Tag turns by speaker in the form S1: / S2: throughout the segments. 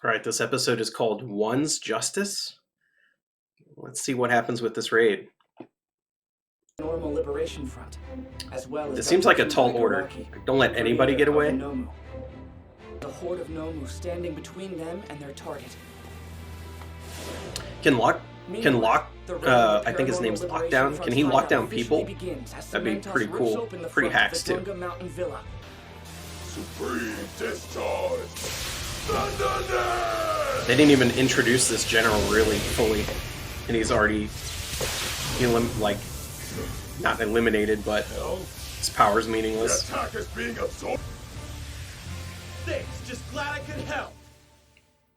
S1: All right, this episode is called One's Justice. Let's see what happens with this raid.
S2: Normal Liberation Front, as well as
S1: This seems like a tall order. Don't let anybody get away.
S2: The horde of Nomu standing between them and their target.
S1: I think his name's Lockdown. Can he lock down people? That'd be pretty cool. Pretty hacks too.
S3: Supreme discharge.
S1: They didn't even introduce this general really fully, and he's already not eliminated, but his power's meaningless.
S3: The attack is being absorbed.
S4: Thanks, just glad I could help.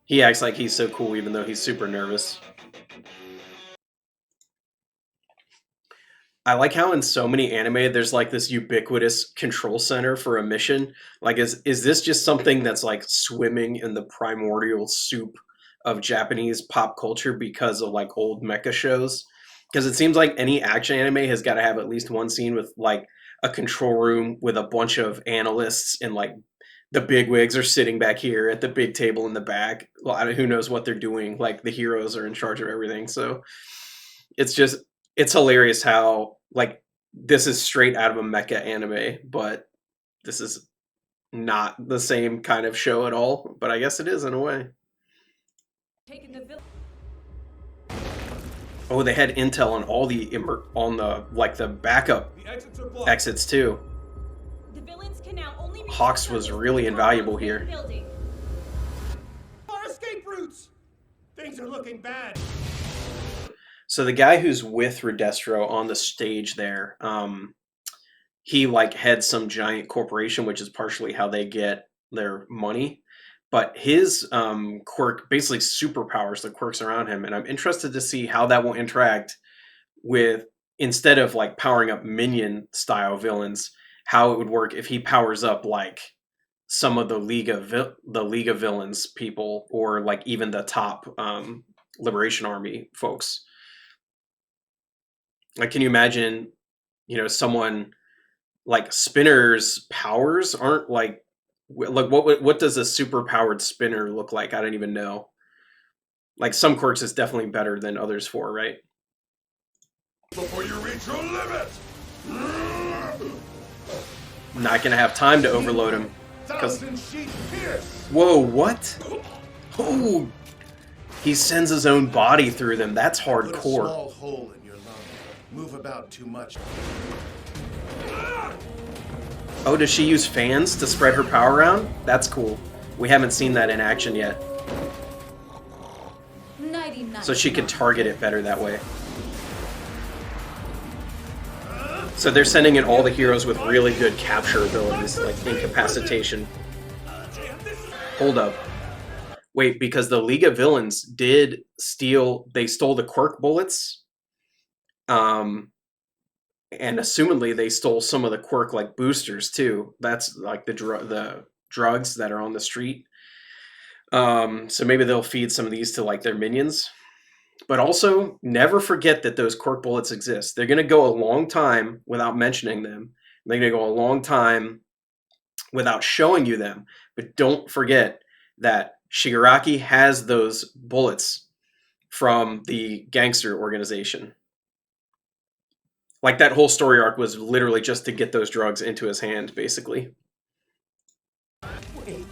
S1: He acts like he's so cool even though he's super nervous. I like how in so many anime there's like this ubiquitous control center for a mission. Like is this just something that's like swimming in the primordial soup of Japanese pop culture because of like old mecha shows? Because it seems like any action anime has got to have at least one scene with like a control room with a bunch of analysts, and like the bigwigs are sitting back here at the big table in the back. Well, who knows what they're doing? Like the heroes are in charge of everything. So it's hilarious how like this is straight out of a mecha anime, but this is not the same kind of show at all. But I guess it is in a way. Oh, they had intel on all the the backup exits too. Hawks was really invaluable here.
S4: Our escape routes. Things are looking bad.
S1: So the guy who's with Redestro on the stage there, he like heads some giant corporation, which is partially how they get their money. But his quirk basically superpowers the quirks around him, and I'm interested to see how that will interact with, instead of like powering up minion style villains, how it would work if he powers up like some of the League of Villains people, or like even the top Liberation Army folks. Like, can you imagine, someone like Spinner's powers aren't like what does a super powered Spinner look like? I don't even know. Like some quirks is definitely better than others for, right?
S3: Before you reach your limit.
S1: I'm not gonna have time to overload him. Whoa, what? Oh, he sends his own body through them. That's hardcore.
S5: Put a small hole in your lung. Move about too much.
S1: Oh, does she use fans to spread her power around? That's cool. We haven't seen that in action yet. So she could target it better that way. So they're sending in all the heroes with really good capture abilities, like incapacitation. Hold up. Wait, because the League of Villains stole the quirk bullets. And assumedly they stole some of the quirk like boosters too. That's like the drugs that are on the street. So maybe they'll feed some of these to like their minions. But also never forget that those quirk bullets exist. They're going to go a long time without mentioning them. They're going to go a long time without showing you them. But don't forget that Shigaraki has those bullets from the gangster organization. Like that whole story arc was literally just to get those drugs into his hand, basically.
S4: Wait.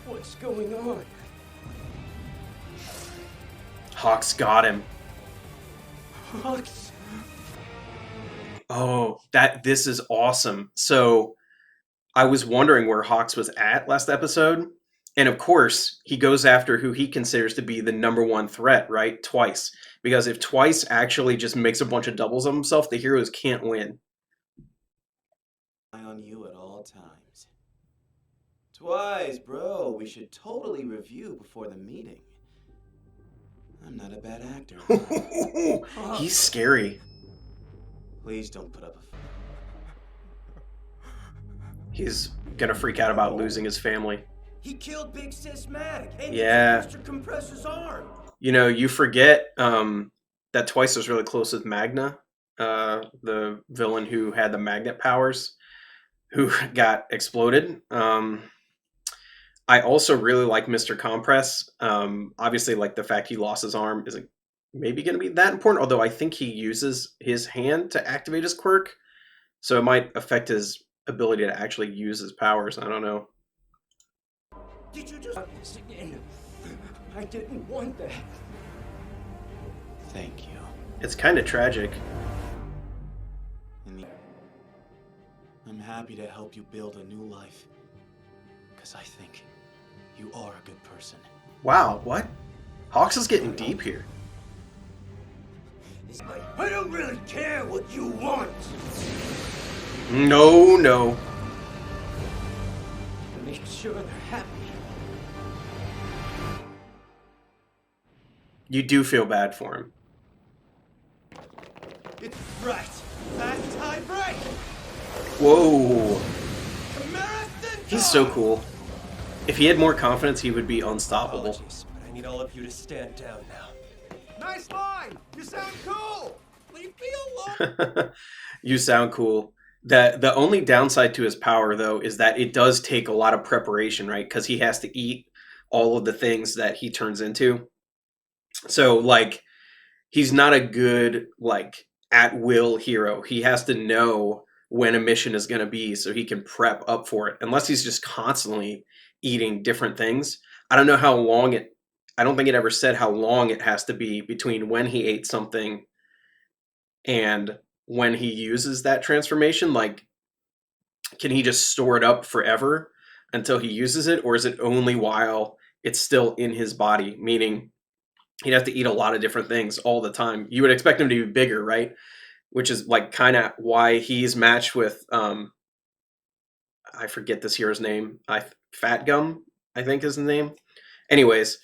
S4: What's going on?
S1: Hawks got him.
S4: Hawks.
S1: Oh, this is awesome. So I was wondering where Hawks was at last episode. And of course, he goes after who he considers to be the #1 threat, right? Twice. Because if Twice actually just makes a bunch of doubles of himself, the heroes can't win.
S6: On you at all times. Twice, bro. We should totally review before the meeting. I'm not a bad actor.
S1: He's scary.
S6: Please don't put up a...
S1: He's gonna freak out about losing his family.
S4: He killed Big Sis Mag. And
S1: Yeah.
S4: Mr. Compressor's arm.
S1: You forget that Twice was really close with Magna, the villain who had the magnet powers, who got exploded. I also really like Mr. Compress. Obviously, like the fact he lost his arm isn't maybe going to be that important, although I think he uses his hand to activate his quirk, so it might affect his ability to actually use his powers. I don't know.
S2: Did you just this again? I didn't want that.
S6: Thank you.
S1: It's kind of tragic.
S6: I'm happy to help you build a new life. Because I think you are a good person.
S1: Wow, what? Hawks is getting deep here.
S4: I don't really care what you want.
S1: No, no.
S2: Make sure they're happy.
S1: You do feel bad for him.
S4: It's right. Last time break.
S1: Whoa.
S4: Marathon
S1: He's so cool. If he had more confidence, he would be unstoppable.
S4: Apologies, but I need all of you to stand down now. Nice line. You sound cool. Leave me alone.
S1: You sound cool. The only downside to his power, though, is that it does take a lot of preparation, right? Because he has to eat all of the things that he turns into. So, like, he's not a good, like, at-will hero. He has to know when a mission is going to be so he can prep up for it. Unless he's just constantly eating different things. I don't know how long I don't think it ever said how long it has to be between when he ate something and when he uses that transformation. Like, can he just store it up forever until he uses it? Or is it only while it's still in his body? Meaning he'd have to eat a lot of different things all the time. You would expect him to be bigger, right? Which is like kind of why he's matched with, I forget this hero's name. Fat Gum, I think is the name. Anyways,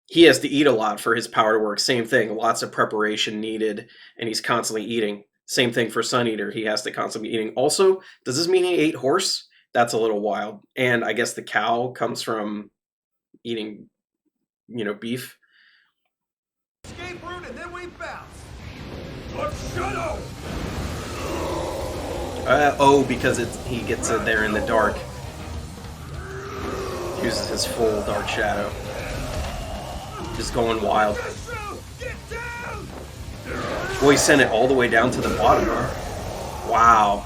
S1: he has to eat a lot for his power to work. Same thing, lots of preparation needed, and he's constantly eating. Same thing for Sun Eater. He has to constantly be eating. Also, does this mean he ate horse? That's a little wild. And I guess the cow comes from eating, beef.
S4: Escape route and then we bounce.
S3: Let's shadow!
S1: Because he gets it there in the dark. Uses his full dark shadow. Just going wild.
S4: Get down!
S1: Well, he sent it all the way down to the bottom, huh? Wow.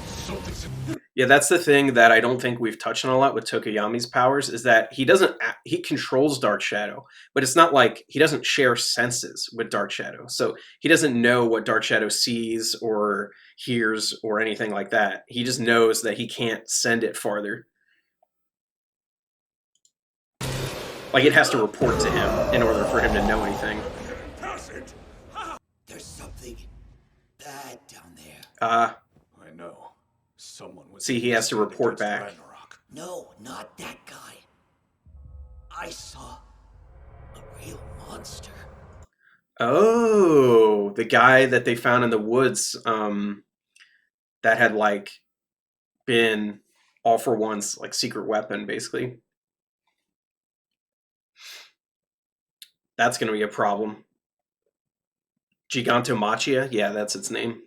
S3: Something's...
S1: Yeah, that's the thing that I don't think we've touched on a lot with Tokoyami's powers, is that he controls Dark Shadow, but it's not like he doesn't share senses with Dark Shadow. So he doesn't know what Dark Shadow sees or hears or anything like that. He just knows that he can't send it farther. Like, it has to report to him in order for him to know anything.
S3: Pass it!
S4: There's something bad down there.
S1: Ah,
S3: I know. Someone was...
S1: see, he has to report back.
S3: Ragnarok.
S4: No, not that guy. I saw a real monster.
S1: Oh, the guy that they found in the woods, that had, like, been All for One's, like, secret weapon, basically. That's going to be a problem. Gigantomachia? Yeah, that's its name.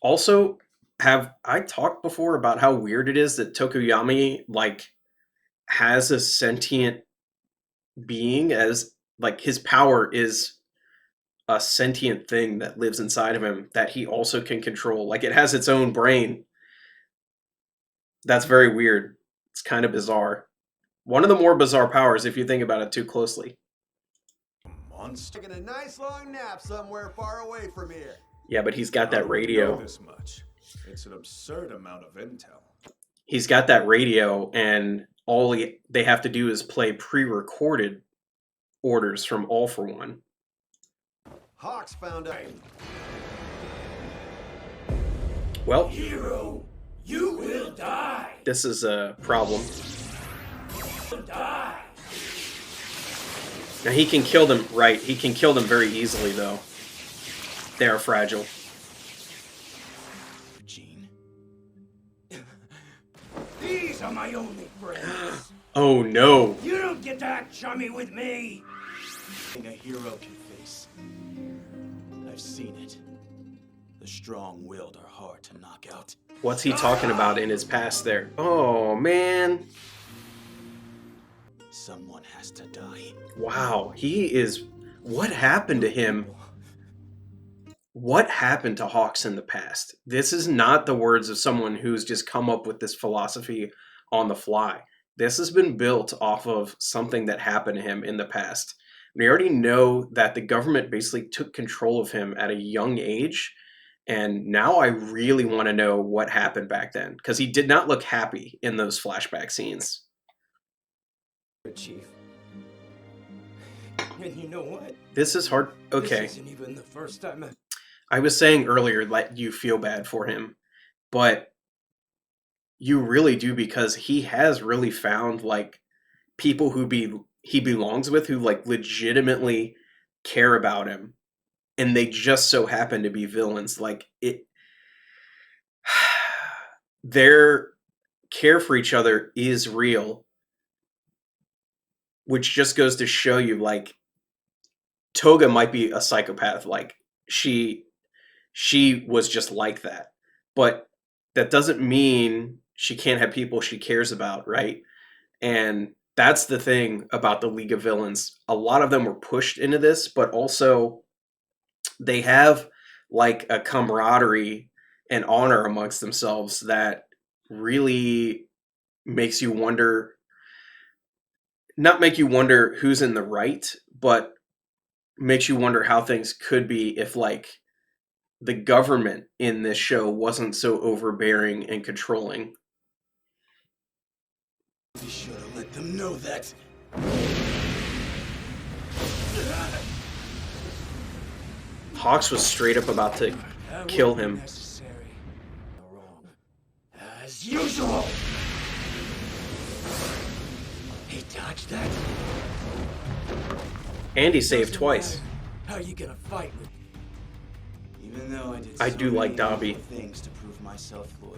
S1: Also, have I talked before about how weird it is that Tokoyami, like, has a sentient being as, like, his power is a sentient thing that lives inside of him that he also can control. Like, it has its own brain. That's very weird. It's kind of bizarre. One of the more bizarre powers if you think about it too closely.
S3: Monster?
S4: Taking a nice long nap somewhere far away from here.
S1: Yeah, but he's got
S3: I
S1: that
S3: don't
S1: radio.
S3: know this much. It's an absurd amount of intel.
S1: He's got that radio, and they have to do is play pre-recorded orders from All for One.
S4: Hawks found out.
S1: Well,
S4: Hero, you will die.
S1: this is a problem.
S4: Die.
S1: Now, he can kill them, right? He can kill them very easily, though. They are fragile.
S6: Jean.
S4: These are my only friends.
S1: Oh, no.
S4: You don't get to act chummy with me.
S6: A hero can face. I've seen it. The strong-willed are hard to knock out.
S1: What's he talking about in his past there? Oh, man.
S6: Someone has to die.
S1: Wow, he is... What happened to him? What happened to Hawks in the past? This is not the words of someone who's just come up with this philosophy on the fly. This has been built off of something that happened to him in the past. We already know that the government basically took control of him at a young age, and now I really want to know what happened back then, because he did not look happy in those flashback scenes.
S4: Chief. And you know what?
S1: This is hard. Okay.
S4: This isn't even the first time
S1: I was saying earlier, let you feel bad for him, but you really do, because he has really found like people who he belongs with, who like legitimately care about him, and they just so happen to be villains. Like it, their care for each other is real, which just goes to show you, like, Toga might be a psychopath. Like she was just like that, but that doesn't mean she can't have people she cares about, right? And that's the thing about the League of Villains. A lot of them were pushed into this, but also they have like a camaraderie and honor amongst themselves that really makes you wonder, not make you wonder who's in the right, but makes you wonder how things could be if like the government in this show wasn't so overbearing and controlling.
S6: We should have let them know that.
S1: Hawks was straight up about to kill him.
S4: Necessary. Wrong. As usual. He dodged that.
S1: And he saved
S4: Doesn't
S1: twice.
S4: matter. How are you gonna fight with?
S6: Even though
S1: I
S6: so
S1: do like
S6: many
S1: Dobby.
S6: evil things to prove myself loyal.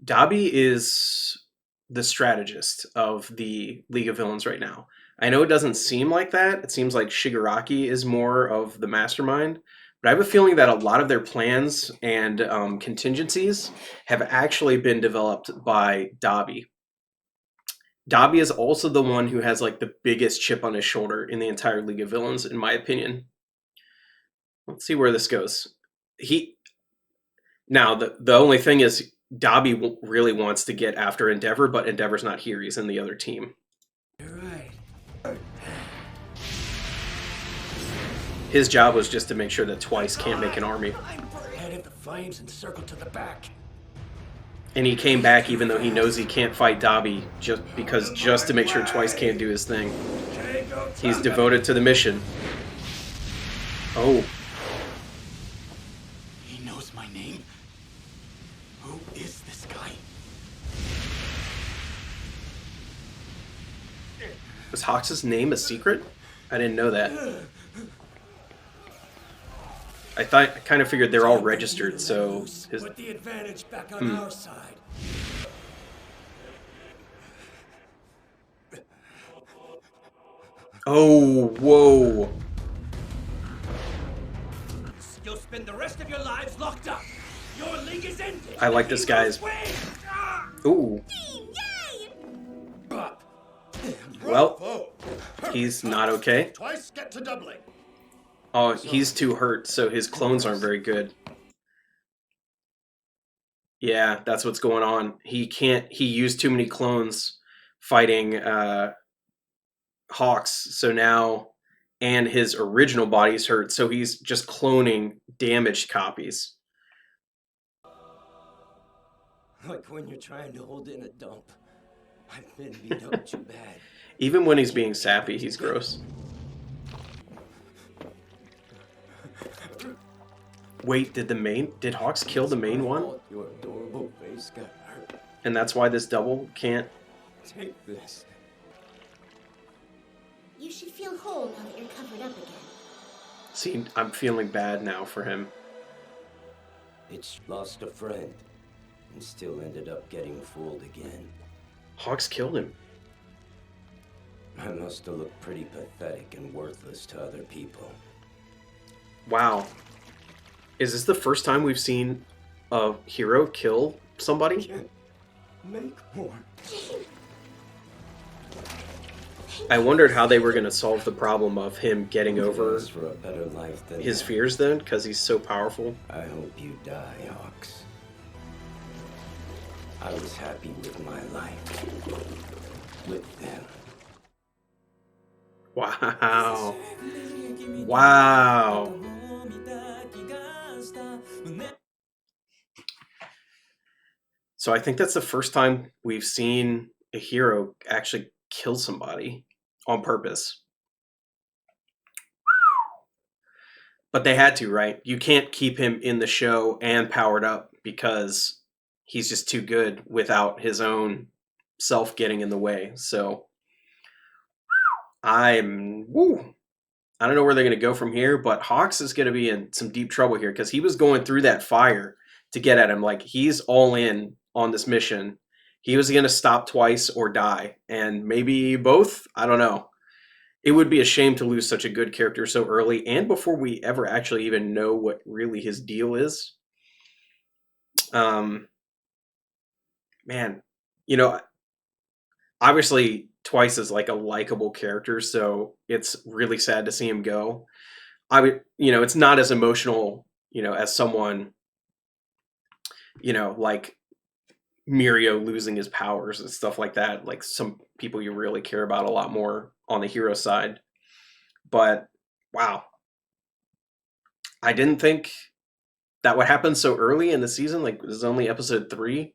S1: Dobby is the strategist of the League of Villains right now. I know it doesn't seem like that. It seems like Shigaraki is more of the mastermind, but I have a feeling that a lot of their plans and contingencies have actually been developed by Dobby. Dobby is also the one who has like the biggest chip on his shoulder in the entire League of Villains, in my opinion. Let's see where this goes. Now the only thing is, Dobby really wants to get after Endeavor, but Endeavor's not here. He's in the other team.
S4: You're right.
S1: His job was just to make sure that Twice can't make an army.
S4: Head of the flames and circle to the back.
S1: And he came back even though he knows he can't fight Dobby, just to make sure Twice can't do his thing. He's devoted to the mission. Oh.
S6: He knows my name. Who is this guy?
S1: Was Hawks' name a secret? I didn't know that. I kind of figured they're all registered, so his...
S4: Put the advantage back on our side.
S1: Oh, whoa.
S4: You'll spend the rest of your lives locked up. Your league is ended.
S1: I like this guy's... Ooh. Well, he's not okay.
S5: Twice get to doubling.
S1: Oh, he's too hurt, so his clones aren't very good. Yeah, that's what's going on. He used too many clones fighting Hawks, so now, and his original body's hurt, so he's just cloning damaged copies.
S4: Like when you're trying to hold in a dump. I've been beat up too bad.
S1: Even when he's being sappy, he's gross. Wait, did Hawks kill the main one?
S4: Your adorable face got hurt.
S1: And that's why this double can't...
S4: Take this.
S7: You should feel whole now that you're covered up again.
S1: See, I'm feeling bad now for him.
S4: It's lost a friend and still ended up getting fooled again.
S1: Hawks killed him.
S4: I must have looked pretty pathetic and worthless to other people.
S1: Wow. Is this the first time we've seen a hero kill somebody?
S4: Can't make more.
S1: I wondered how they were going to solve the problem of him getting over
S8: For a better life than
S1: his
S8: that.
S1: fears then, because he's so powerful.
S8: I hope you die, Hawks. I was happy with my life. With them.
S1: Wow. Wow. So I think that's the first time we've seen a hero actually kill somebody on purpose. But they had to, right? You can't keep him in the show and powered up because he's just too good without his own self getting in the way. So I don't know where they're going to go from here, but Hawks is going to be in some deep trouble here because he was going through that fire to get at him. Like, he's all in on this mission. He was going to stop twice or die, and maybe both. I don't know. It would be a shame to lose such a good character so early and before we ever actually even know what really his deal is. Man, you know, obviously Twice is like a likable character, so it's really sad to see him go. It's not as emotional, as someone, like Mirio losing his powers and stuff like that. Like, some people you really care about a lot more on the hero side. But wow, I didn't think that would happen so early in the season. Like, this is only episode 3.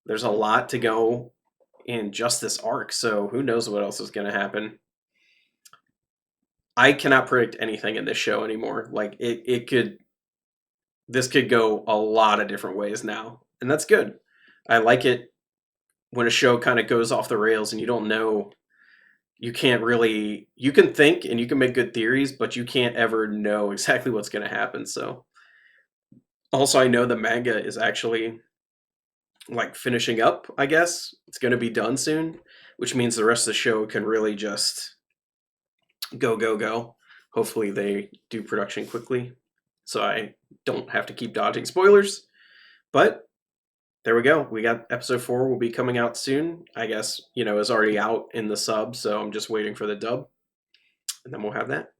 S1: There's a lot to go in just this arc, so who knows what else is going to happen. I cannot predict anything in this show anymore. Like, this could go a lot of different ways now, and that's good. I like it when a show kind of goes off the rails and you don't know. You can't really, you can think and you can make good theories, but you can't ever know exactly what's going to happen. So also, I know the manga is actually like finishing up, I guess. It's going to be done soon, which means the rest of the show can really just go. Hopefully they do production quickly so I don't have to keep dodging spoilers. But there we go. We got episode 4 will be coming out soon. I guess, is already out in the sub, so I'm just waiting for the dub. And then we'll have that.